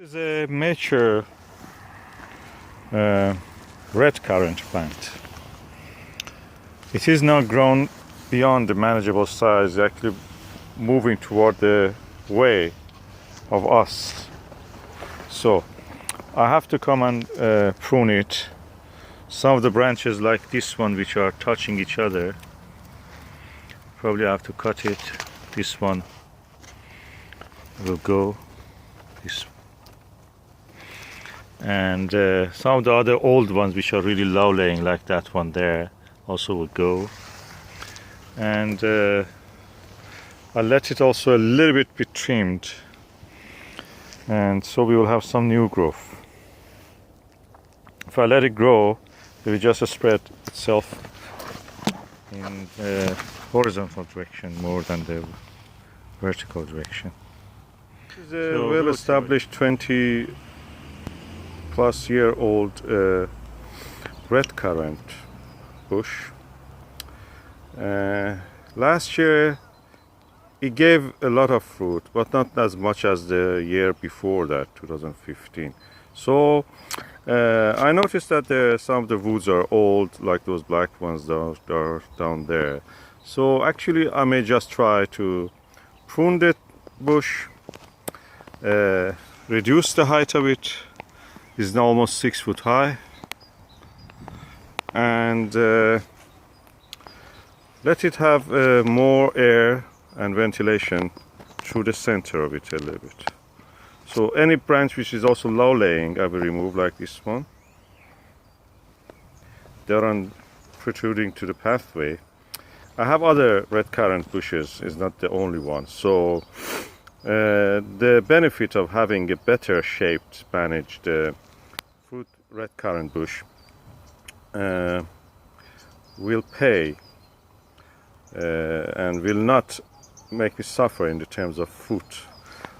This is a mature red currant plant. It is now grown beyond the manageable size, actually moving toward the way of us. So I have to come and prune it. Some of the branches like this one which are touching each other, probably I have to cut it. This one will go, this, and some of the other old ones which are really low laying like that one there also will go. And I'll let it also a little bit be trimmed, and so we will have some new growth. If I let it grow, it will just spread itself in the horizontal direction more than the vertical direction. This is a well-established 20 plus year old red currant bush. Last year it gave a lot of fruit, but not as much as the year before that, 2015. So I noticed that some of the woods are old, like those black ones that are down there. So actually I may just try to prune the bush, reduce the height of it. It's now almost 6 foot high, and let it have more air and ventilation through the center of it a little bit. So any branch which is also low laying I will remove, like this one. They're on protruding to the pathway. I have other red currant bushes, it's not the only one. So the benefit of having a better shaped managed fruit red currant bush will pay and will not make me suffer in the terms of fruit.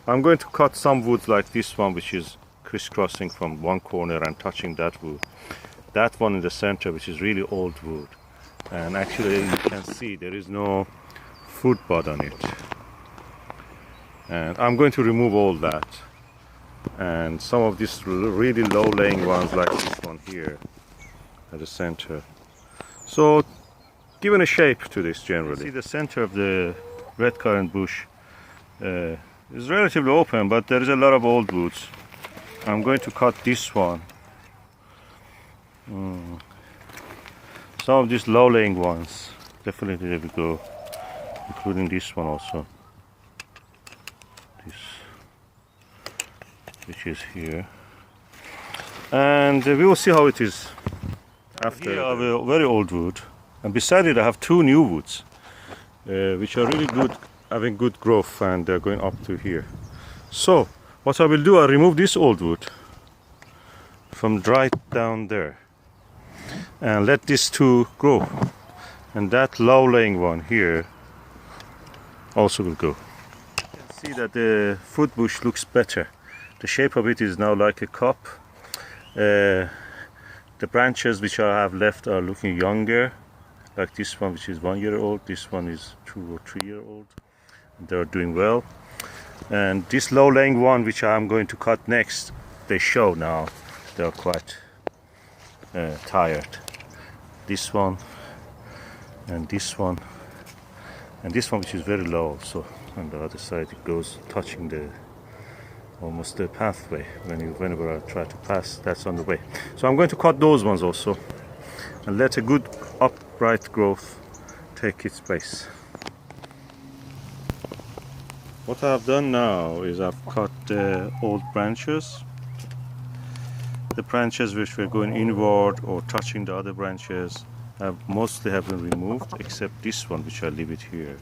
I'm going to cut some wood like this one, which is crisscrossing from one corner and touching that wood. That one in the center, which is really old wood, and actually you can see there is no fruit bud on it. And I'm going to remove all that, and some of these really low laying ones like this one here at the center. So given a shape to this generally. See, the center of the red currant bush is relatively open, but there is a lot of old woods. I'm going to cut this one. Some of these low laying ones definitely they will go, including this one also. This, which is here, and we will see how it is after. Here I have a very old wood, and beside it I have two new woods which are really good, having good growth, and they're going up to here. So what I will do, I'll remove this old wood from right down there and let these two grow, and that low laying one here also will go. You can see that the fruit bush looks better. The shape of it is now like a cup. The branches which I have left are looking younger, like this one which is 1 year old, this one is 2 or 3 year old. They are doing well. And this low laying one which I am going to cut next, they show now they are quite tired. This one and this one and this one which is very low, so on the other side it goes touching the almost the pathway. Whenever I try to pass, that's on the way. So I'm going to cut those ones also and let a good upright growth take its place. What I've done now is I've cut the old branches. The branches which were going inward or touching the other branches have mostly been removed, except this one which I leave it here.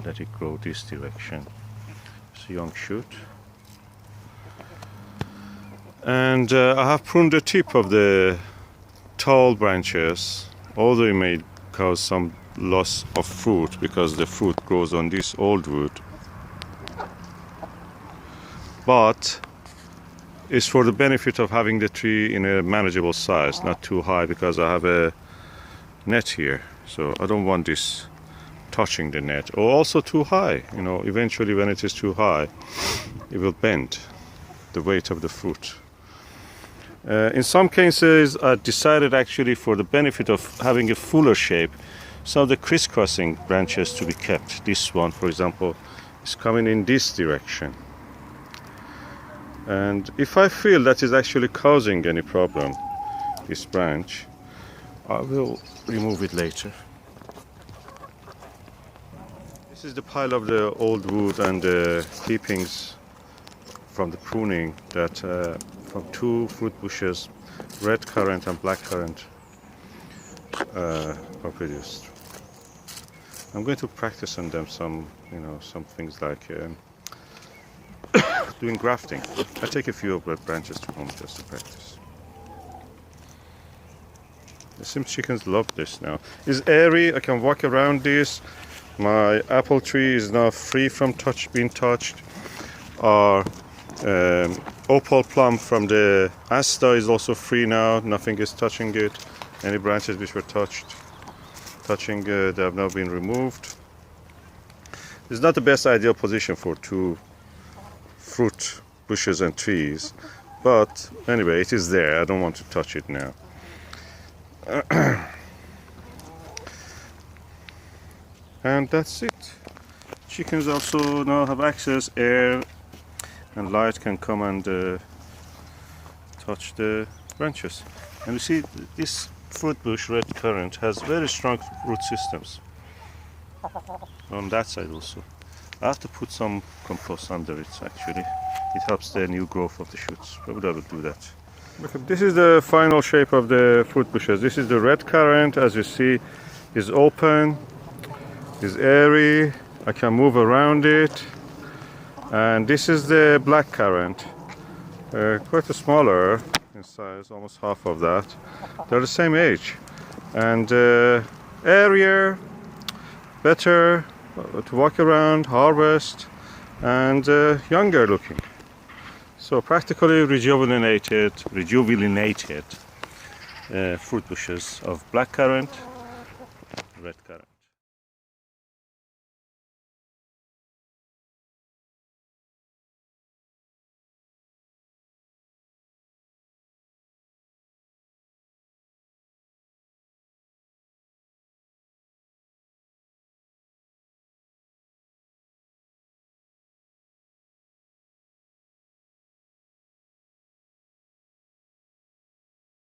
Let it grow this direction. It's a young shoot. And I have pruned the tip of the tall branches, although it may cause some loss of fruit because the fruit grows on this old wood. But it's for the benefit of having the tree in a manageable size, not too high, because I have a net here, so I don't want this touching the net, or also too high. You know, eventually when it is too high, it will bend the weight of the fruit. In some cases, I decided actually for the benefit of having a fuller shape, some of the crisscrossing branches to be kept. This one, for example, is coming in this direction. And if I feel that is actually causing any problem, this branch, I will remove it later. This is the pile of the old wood and the clippings from the pruning that from 2 fruit bushes, red currant and black currant, are produced. I'm going to practice on them some things like doing grafting. I take a few of the branches to home just to practice. The Sims chickens love this now. It's airy, I can walk around this. My apple tree is now free from being touched. Our opal plum from the asta is also free now. Nothing is touching it. Any branches which were touching, they have now been removed. It's not the best ideal position for 2 fruit bushes and trees, but anyway, it is there. I don't want to touch it now. And that's it. Chickens also now have access, air and light can come and touch the branches. And you see, this fruit bush, red currant, has very strong root systems. On that side also. I have to put some compost under it actually. It helps the new growth of the shoots. Probably I will do that. Look, this is the final shape of the fruit bushes. This is the red currant, as you see, is open, is airy. I can move around it. And this is the black currant. Quite a smaller in size, almost half of that. They're the same age. And airier, better to walk around, harvest, and younger looking. So practically rejuvenated fruit bushes of black currant, red currant.